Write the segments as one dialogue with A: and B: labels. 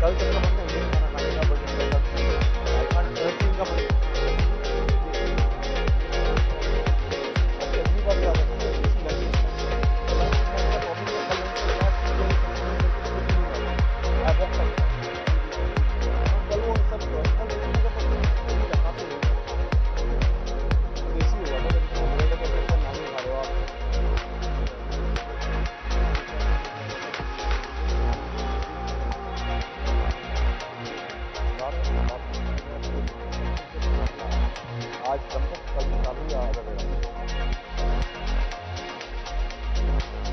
A: कल तक का मन है इंडियन खाना खाने का, बट आई कांट ट्रस्ट इनका मन। अगली बार याद रखना किसी लंच तो लंच में का टॉपिक है कल लंच के बाद आई वॉक करता कल वो सब कल देखने का पता कहाँ पे देसी होगा ना, ब्रेड का ब्रेड का नाम ही खा रहे हो आप। आज कम तक कल चालू या आधा घंटा।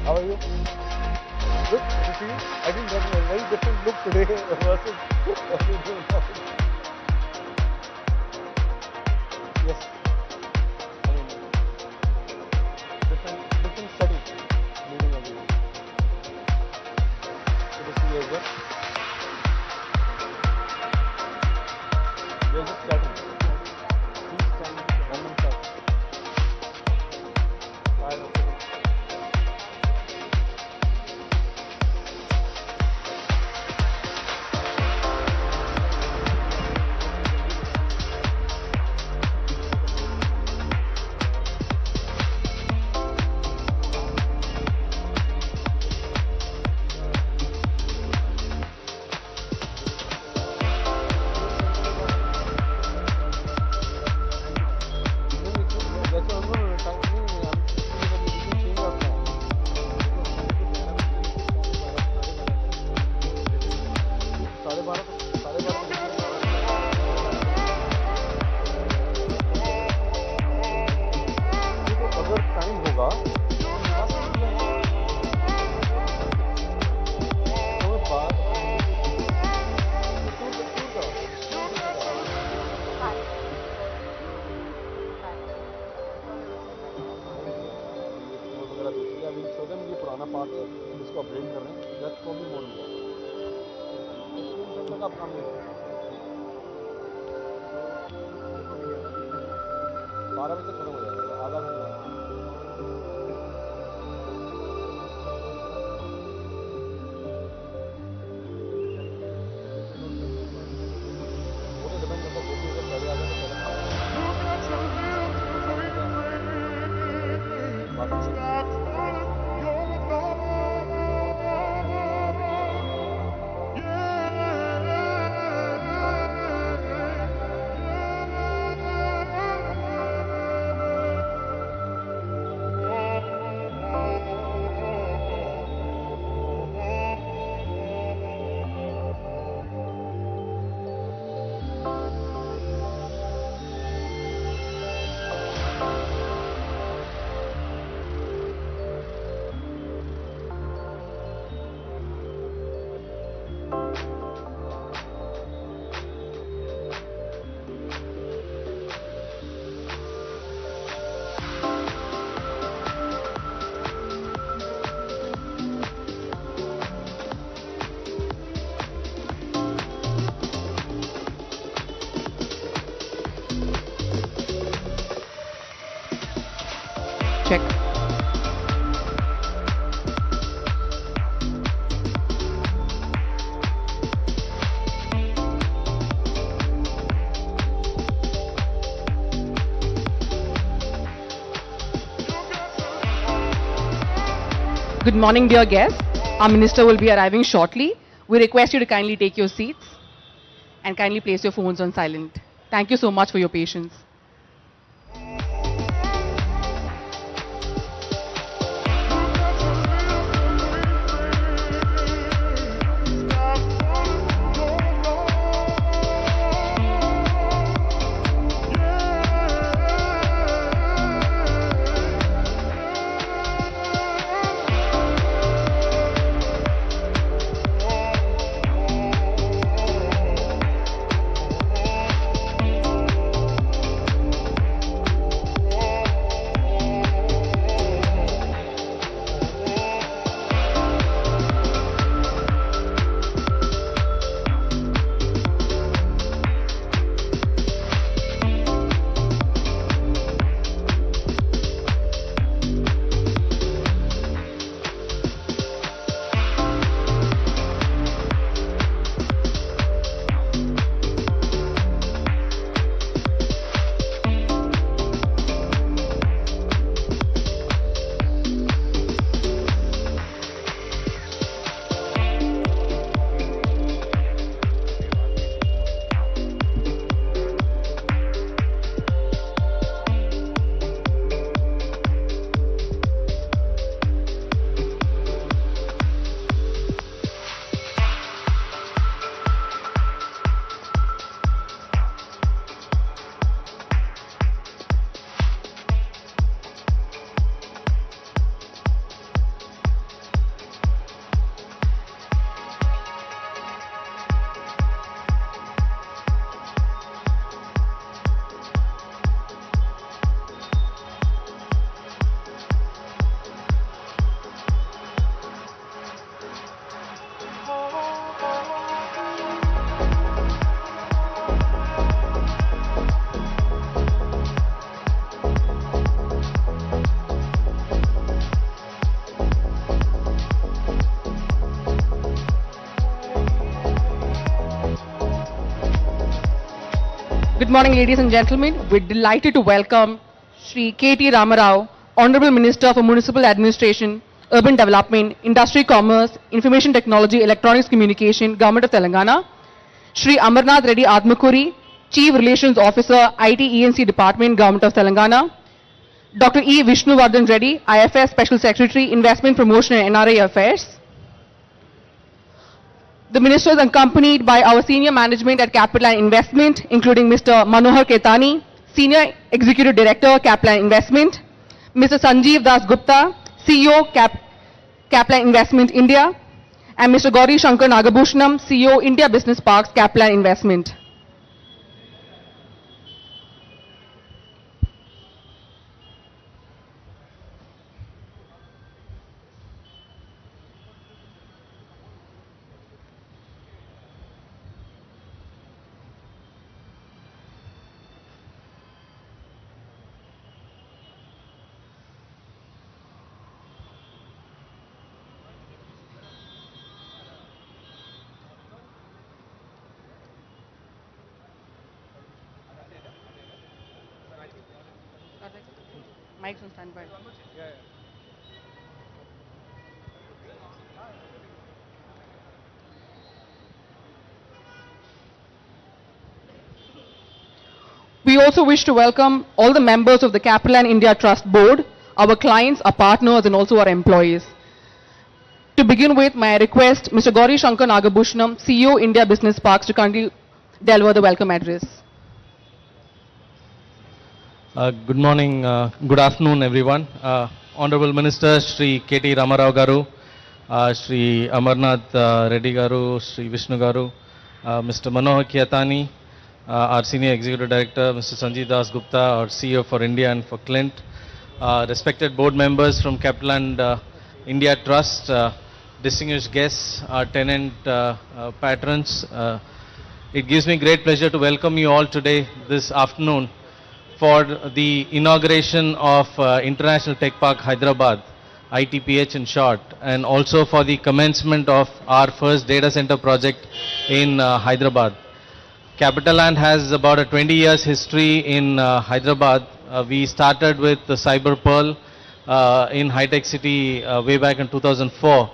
A: How are you? Good to see you. I think that's a very different look today versus what we do now. Yes. I mean, different setting. Meeting again. Good to see you as well. We are just chatting. Please stand one minute.
B: Check. Good morning, dear guests. Our minister will be arriving shortly. We request you to kindly take your seats and kindly place your phones on silent. Thank you so much for your patience. Good morning, ladies and gentlemen. We're delighted to welcome Shri K.T. Ramarao, Honorable Minister for Municipal Administration, Urban Development, Industry, Commerce, Information Technology, Electronics Communication, Government of Telangana. Shri Amarnath Reddy Admakuri, Chief Relations Officer, IT ENC Department, Government of Telangana. Dr. E. Vishnuvardhan Reddy, IFS Special Secretary, Investment Promotion and NRA Affairs. The minister is accompanied by our senior management at Capital and Investment, including Mr. Manohar Ketani, Senior Executive Director, Capital and Investment, Mr. Sanjeev Das Gupta, CEO, Capital and Investment India, and Mr. Gauri Shankar Nagabhushanam, CEO, India Business Parks, Capital and Investment. Mike's on standby. We also wish to welcome all the members of the Capital and India Trust Board, our clients, our partners, and also our employees. To begin with, may I request Mr. Gauri Shankar Nagabhushanam, CEO, India Business Parks, to kindly deliver the welcome address.
C: Good morning, good afternoon, everyone. Honorable Minister Shri K.T. Ramarao Garu, Shri Amarnath Reddy Garu, Shri Vishnu Garu, Mr. Manohar Ketani, our Senior Executive Director, Mr. Sanjeev Das Gupta, our CEO for India and for Clint, respected board members from Capital and India Trust, distinguished guests, our tenant patrons. It gives me great pleasure to welcome you all today, this afternoon, for the inauguration of International Tech Park Hyderabad, ITPH in short, and also for the commencement of our first data center project in Hyderabad. Capitaland has about a 20 years history in Hyderabad. We started with the Cyber Pearl in High Tech City way back in 2004.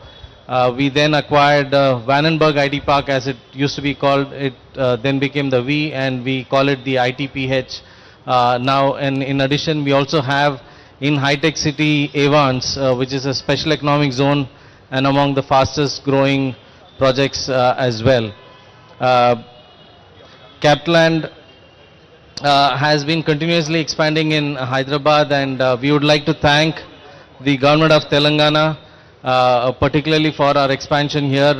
C: We then acquired Vandenberg IT Park, as it used to be called. It then became the V, and we call it the ITPH now. And in addition, we also have in High Tech City Avans, which is a special economic zone and among the fastest growing projects as well. Capitaland has been continuously expanding in Hyderabad, and we would like to thank the government of Telangana, particularly for our expansion here.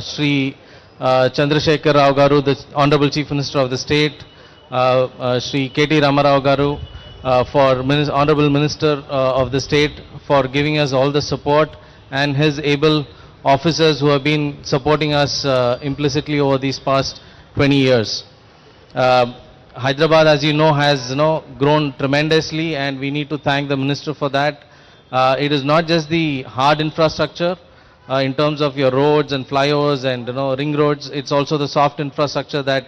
C: Shri Chandrasekhar Rao Garu, the Honorable Chief Minister of the State, Shri K.T. Ramarao Garu, Honorable Minister of the State, for giving us all the support, and his able officers who have been supporting us implicitly over these past 20 years. Hyderabad, as you know, has grown tremendously, and we need to thank the Minister for that. It is not just the hard infrastructure in terms of your roads and flyovers and ring roads. It's also the soft infrastructure that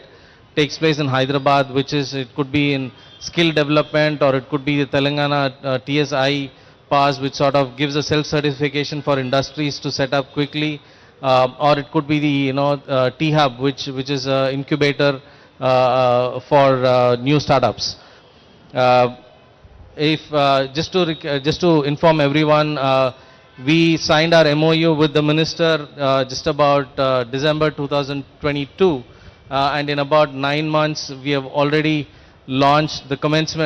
C: takes place in Hyderabad, which is, it could be in skill development, or it could be the Telangana TSI pass, which sort of gives a self-certification for industries to set up quickly, or it could be the T-Hub, which is an incubator for new startups. Just to inform everyone, we signed our MOU with the minister just about December 2022, and in about 9 months we have already launched the commenced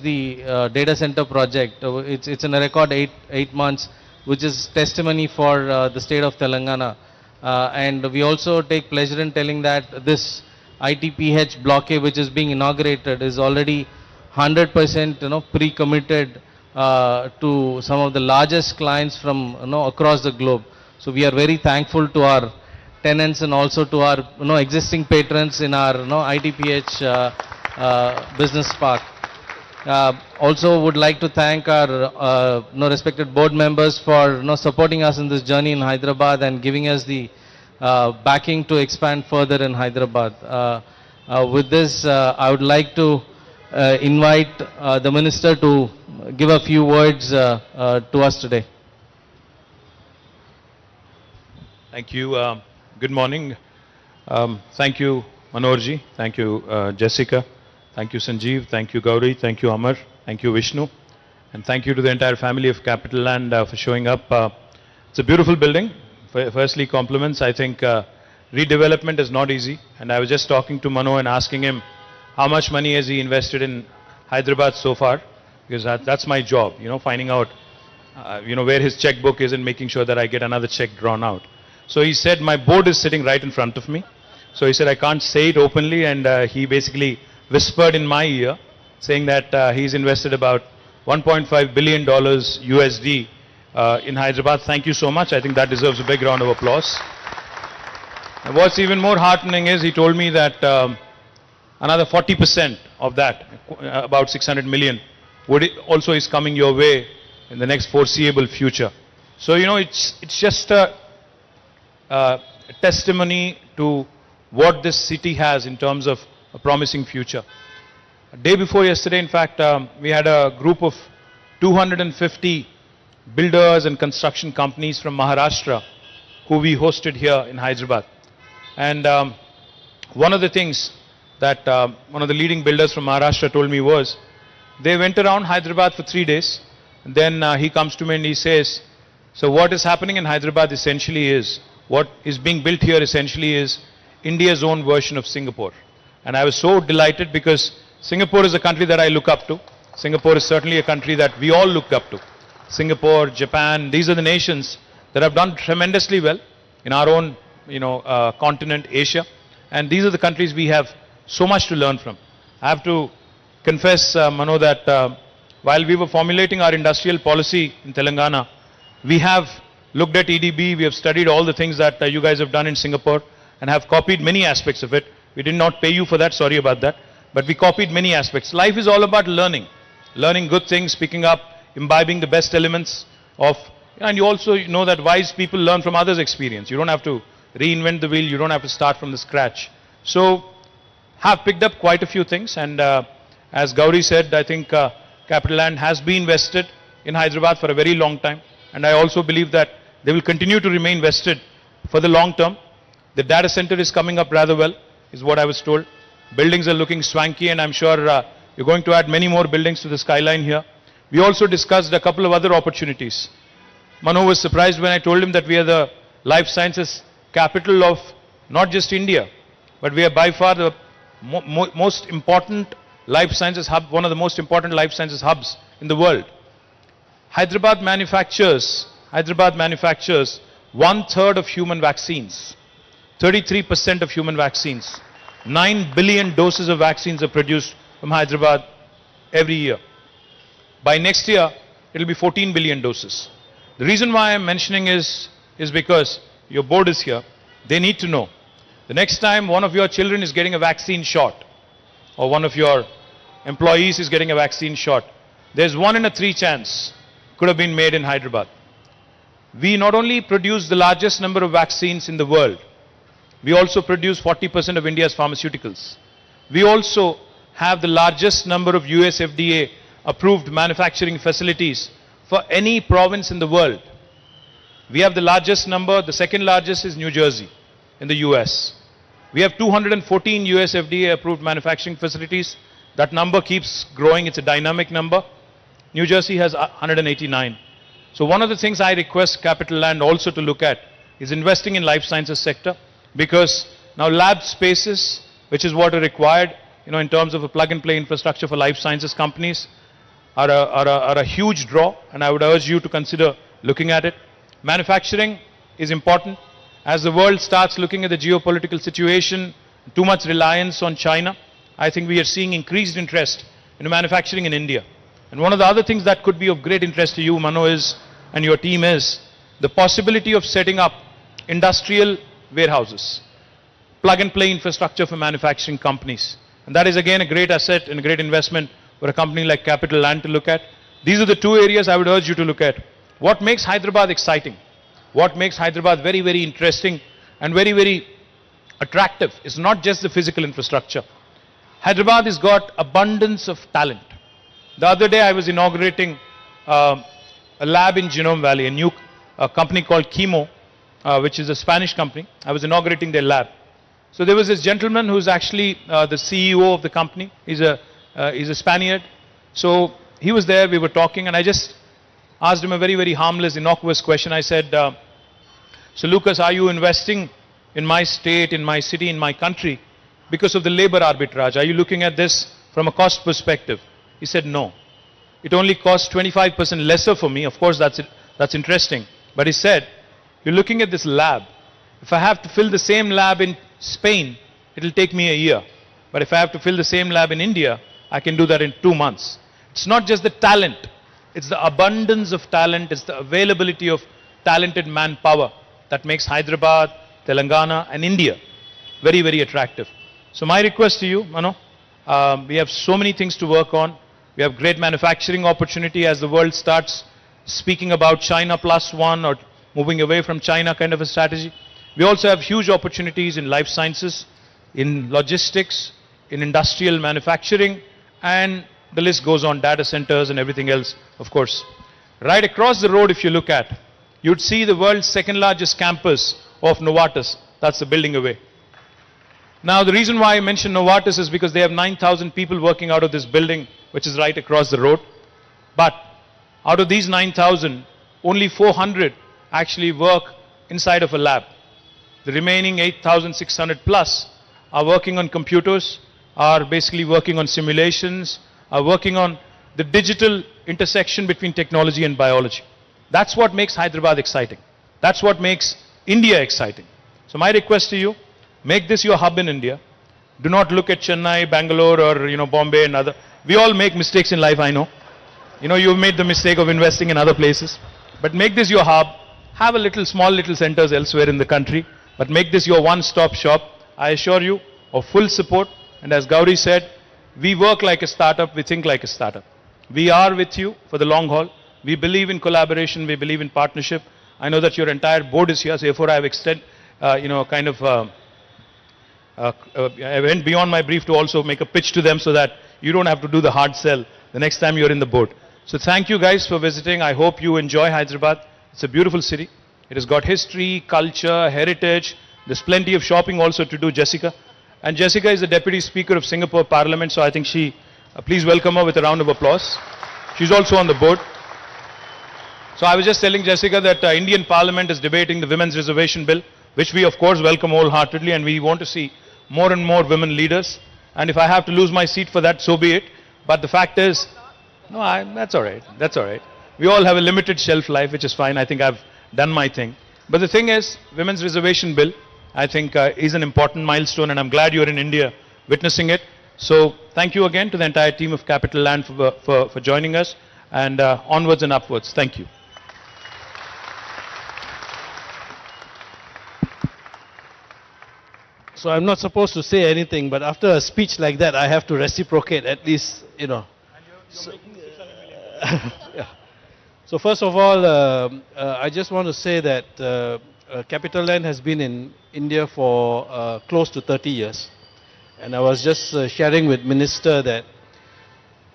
C: the data center project. It's in a record 8 months, which is testimony for the state of Telangana. And we also take pleasure in telling that this ITPH block A, which is being inaugurated, is already 100% pre-committed to some of the largest clients from across the globe. So we are very thankful to our tenants and also to our existing patrons in our ITPH business park. Also would like to thank our respected board members for supporting us in this journey in Hyderabad and giving us the backing to expand further in Hyderabad. With this, I would like to invite the Minister to give a few words to us today.
D: Thank you. Good morning. Thank you, Manorji. Thank you, Jessica. Thank you, Sanjeev. Thank you, Gauri. Thank you, Amar. Thank you, Vishnu. And thank you to the entire family of Capital Land for showing up. It's a beautiful building. Firstly, compliments. I think redevelopment is not easy. And I was just talking to Mano and asking him how much money has he invested in Hyderabad so far, because that's my job, finding out where his checkbook is and making sure that I get another check drawn out. So he said, my board is sitting right in front of me. So he said, I can't say it openly, and he basically whispered in my ear, saying that he's invested about $1.5 billion USD in Hyderabad. Thank you so much. I think that deserves a big round of applause. And what's even more heartening is he told me that another 40% of that, about 600 million, also is coming your way in the next foreseeable future. So, it's just a testimony to what this city has in terms of a promising future. A day before yesterday, in fact, we had a group of 250 builders and construction companies from Maharashtra who we hosted here in Hyderabad. And one of the things that one of the leading builders from Maharashtra told me was, they went around Hyderabad for 3 days, and then he comes to me and he says, so what is happening in Hyderabad essentially is, what is being built here essentially is India's own version of Singapore. And I was so delighted because Singapore is a country that I look up to. Singapore is certainly a country that we all look up to. Singapore, Japan, these are the nations that have done tremendously well in our own continent, Asia. And these are the countries we have so much to learn from. I have to confess, Mano, that while we were formulating our industrial policy in Telangana, we have looked at EDB, we have studied all the things that you guys have done in Singapore and have copied many aspects of it. We did not pay you for that, sorry about that. But we copied many aspects. Life is all about learning. Learning good things, picking up, imbibing the best elements of, and you also know that wise people learn from others' experience. You don't have to reinvent the wheel, you don't have to start from the scratch. So, have picked up quite a few things, and as Gauri said, I think Capital Land has been vested in Hyderabad for a very long time, and I also believe that they will continue to remain vested for the long term. The data center is coming up rather well, is what I was told. Buildings are looking swanky, and I'm sure you're going to add many more buildings to the skyline here. We also discussed a couple of other opportunities. Mano was surprised when I told him that we are the life sciences capital of not just India, but we are by far the most important life sciences hub, one of the most important life sciences hubs in the world. Hyderabad manufactures 1/3 of human vaccines, 33% of human vaccines. 9 billion doses of vaccines are produced from Hyderabad every year. By next year, it will be 14 billion doses. The reason why I'm mentioning is because your board is here. They need to know. The next time one of your children is getting a vaccine shot, or one of your employees is getting a vaccine shot, there's 1 in 3 chance could have been made in Hyderabad. We not only produce the largest number of vaccines in the world, we also produce 40% of India's pharmaceuticals. We also have the largest number of US FDA approved manufacturing facilities for any province in the world. We have the largest number, the second largest is New Jersey in the US. We have 214 US FDA approved manufacturing facilities. That number keeps growing, it's a dynamic number. New Jersey has 189. So one of the things I request Capital Land also to look at is investing in life sciences sector, because now lab spaces, which is what are required, in terms of a plug-and-play infrastructure for life sciences companies, are a huge draw, and I would urge you to consider looking at it. Manufacturing is important. As the world starts looking at the geopolitical situation, too much reliance on China, I think we are seeing increased interest in manufacturing in India. And one of the other things that could be of great interest to you, Mano, and your team is the possibility of setting up industrial warehouses, plug-and-play infrastructure for manufacturing companies. And that is again a great asset and a great investment for a company like Capital Land to look at. These are the 2 areas I would urge you to look at. What makes Hyderabad exciting? What makes Hyderabad very, very interesting and very, very attractive is not just the physical infrastructure. Hyderabad has got abundance of talent. The other day I was inaugurating a lab in Genome Valley, a new company called Chemo, which is a Spanish company. I was inaugurating their lab. So there was this gentleman who's actually the CEO of the company. He's a Spaniard. So he was there, we were talking, and I just asked him a very, very harmless, innocuous question. I said, so Lucas, are you investing in my state, in my city, in my country because of the labor arbitrage? Are you looking at this from a cost perspective? He said, no. It only costs 25% lesser for me. Of course, that's interesting. But he said, you're looking at this lab. If I have to fill the same lab in Spain, it'll take me a year. But if I have to fill the same lab in India, I can do that in 2 months. It's not just the talent. It's the abundance of talent. It's the availability of talented manpower that makes Hyderabad, Telangana and India very, very attractive. So my request to you, Mano, we have so many things to work on. We have great manufacturing opportunity as the world starts speaking about China +1 or moving away from China kind of a strategy. We also have huge opportunities in life sciences, in logistics, in industrial manufacturing, and the list goes on, data centers and everything else, of course. Right across the road, if you look at, you'd see the world's second largest campus of Novartis. That's the building away. Now, the reason why I mention Novartis is because they have 9,000 people working out of this building, which is right across the road. But out of these 9,000, only 400 actually work inside of a lab. The remaining 8,600 plus are working on computers, are basically working on simulations, are working on the digital intersection between technology and biology. That's what makes Hyderabad exciting. That's what makes India exciting. So my request to you, make this your hub in India. Do not look at Chennai, Bangalore or Bombay and other. We all make mistakes in life, I know. You've made the mistake of investing in other places. But make this your hub. Have a small little centers elsewhere in the country. But make this your one-stop shop. I assure you of full support. And as Gauri said, we work like a startup, we think like a startup. We are with you for the long haul. We believe in collaboration, we believe in partnership. I know that your entire board is here, so therefore I have I went beyond my brief to also make a pitch to them so that you don't have to do the hard sell the next time you're in the board. So thank you guys for visiting. I hope you enjoy Hyderabad. It's a beautiful city. It has got history, culture, heritage. There's plenty of shopping also to do, Jessica. And Jessica is the Deputy Speaker of Singapore Parliament, so I think please welcome her with a round of applause. She's also on the board. So I was just telling Jessica that Indian Parliament is debating the Women's Reservation Bill, which we of course welcome wholeheartedly, and we want to see more and more women leaders. And if I have to lose my seat for that, so be it. But the fact is, that's all right. That's all right. We all have a limited shelf life, which is fine. I think I've done my thing. But the thing is, Women's Reservation Bill, I think is an important milestone, and I'm glad you're in India witnessing it. So thank you again to the entire team of Capital Land for joining us, and onwards and upwards. Thank you.
E: So I'm not supposed to say anything, but after a speech like that, I have to reciprocate at least, So, yeah. So first of all, I just want to say that Capital Land has been in India for close to 30 years. And I was just sharing with Minister that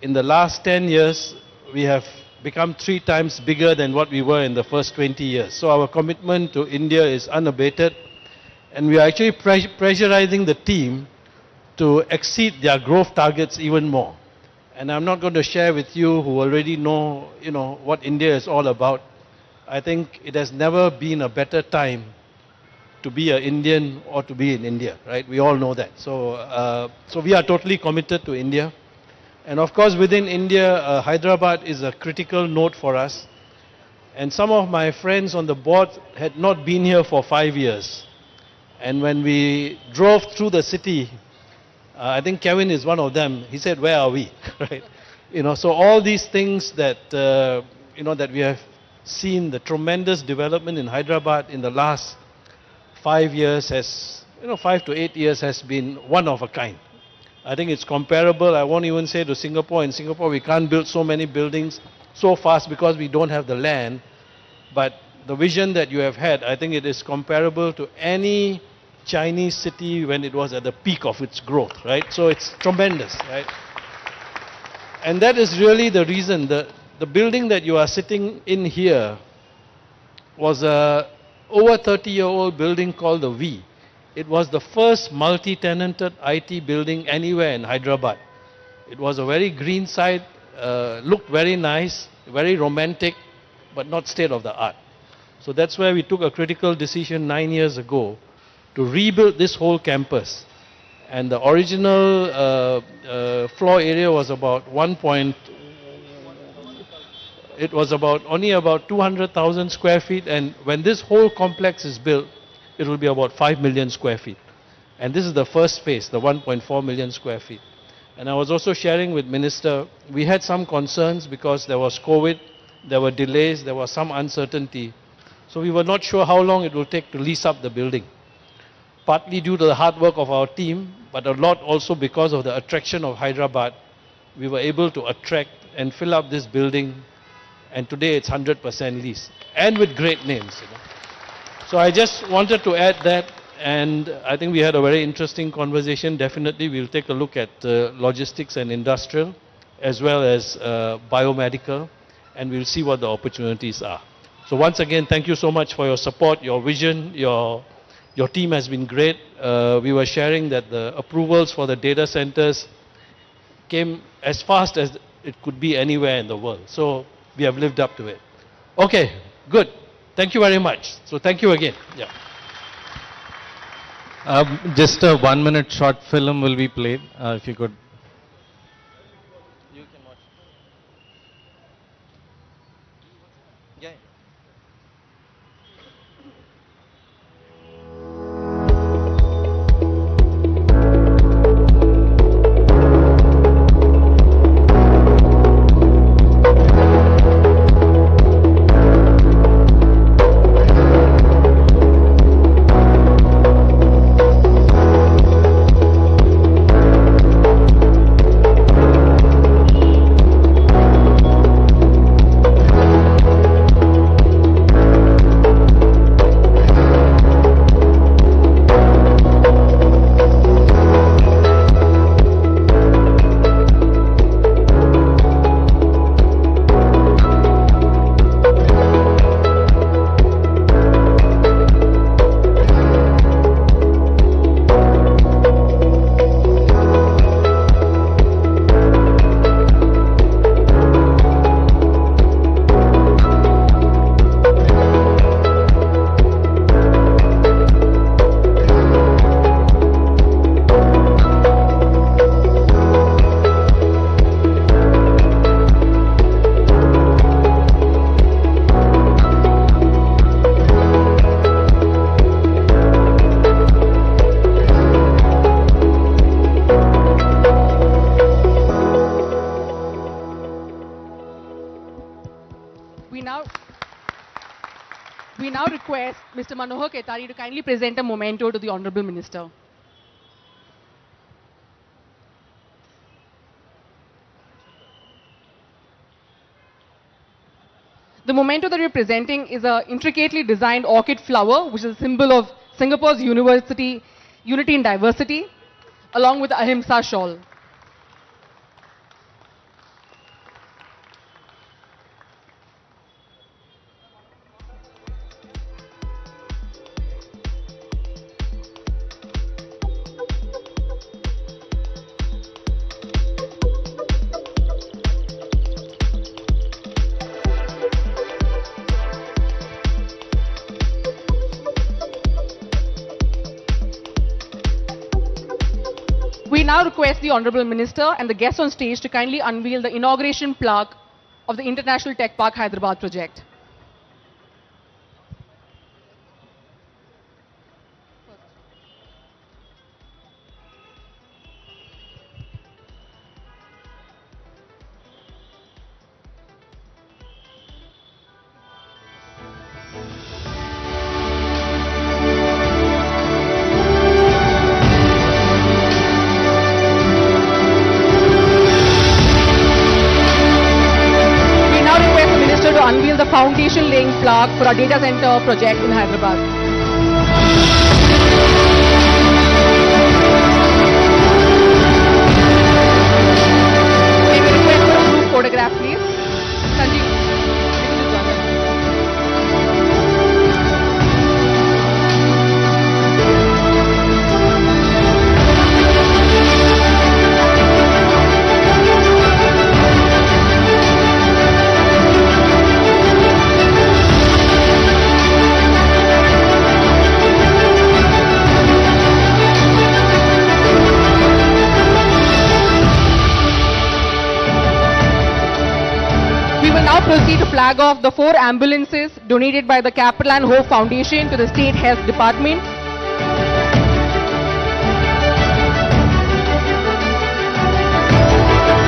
E: in the last 10 years, we have become 3 times bigger than what we were in the first 20 years. So our commitment to India is unabated. And we are actually pressurizing the team to exceed their growth targets even more. And I'm not going to share with you who already know, what India is all about. I think it has never been a better time to be an Indian or to be in India, right? We all know that. So we are totally committed to India. And of course, within India, Hyderabad is a critical node for us. And some of my friends on the board had not been here for 5 years. And when we drove through the city, I think Kevin is one of them. He said, "Where are we?" Right? So all these things that that we have seen, the tremendous development in Hyderabad in the last 5 years has, 5 to 8 years has been one of a kind. I think it's comparable. I won't even say to Singapore. In Singapore, we can't build so many buildings so fast because we don't have the land. But the vision that you have had, I think it is comparable to any Chinese city when it was at the peak of its growth, right? So it's tremendous, right? And that is really the reason. The building that you are sitting in here was a over 30-year-old building called the V. It was the first multi-tenanted IT building anywhere in Hyderabad. It was a very green side, looked very nice, very romantic, but not state of the art. So that's where we took a critical decision 9 years ago to rebuild this whole campus. And the original floor area was about it was only about 200,000 square feet, and when this whole complex is built, it will be about 5 million square feet. And this is the first phase, the 1.4 million square feet. And I was also sharing with Minister, we had some concerns because there was COVID, there were delays, there was some uncertainty. So we were not sure how long it will take to lease up the building. Partly due to the hard work of our team, but a lot also because of the attraction of Hyderabad, we were able to attract and fill up this building, and today it's 100% leased, and with great names. So I just wanted to add that, and I think we had a very interesting conversation. Definitely we'll take a look at logistics and industrial, as well as biomedical, and we'll see what the opportunities are. So once again, thank you so much for your support, your vision, your team has been great. We were sharing that the approvals for the data centers came as fast as it could be anywhere in the world. So we have lived up to it. Okay, good. Thank you very much. So thank you again. Yeah.
C: Just a 1-minute short film will be played, if you could.
E: You can watch. Yeah.
B: We now request Mr. Manohar Ketari to kindly present a memento to the Honorable Minister. The memento that we are presenting is an intricately designed orchid flower, which is a symbol of Singapore's unity in diversity, along with the Ahimsa shawl. We now request the Honorable Minister and the guests on stage to kindly unveil the inauguration plaque of the International Tech Park Hyderabad project. To unveil the foundation laying plaque for our data center project in Hyderabad. proceed to flag off the 4 ambulances donated by the Capital and Hope Foundation to the State Health Department.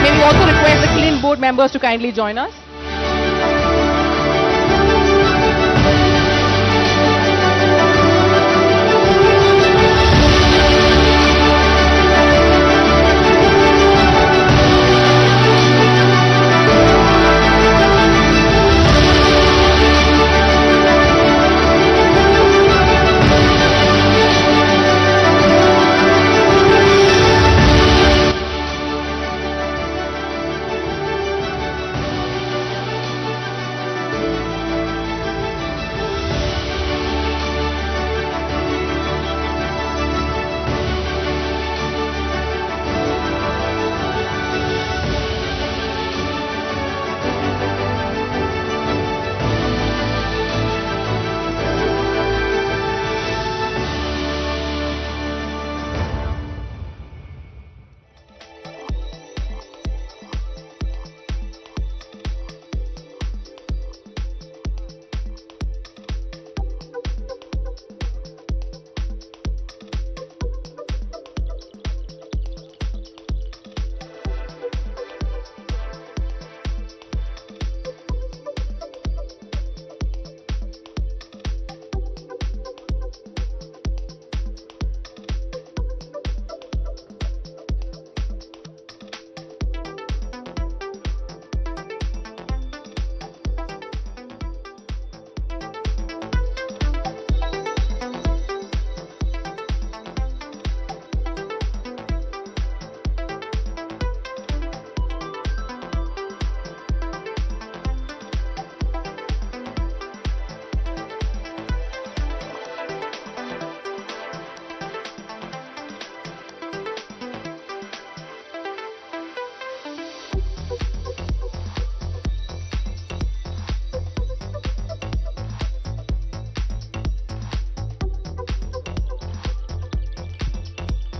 B: May we also request the Clean Board members to kindly join us.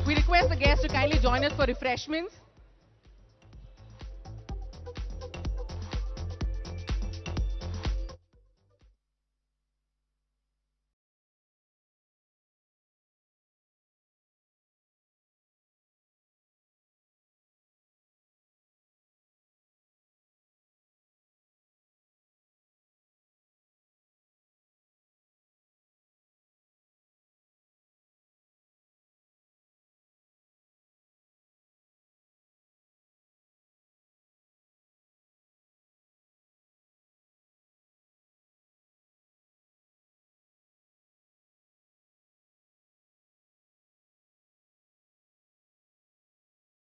B: We request the guests to kindly join us for refreshments.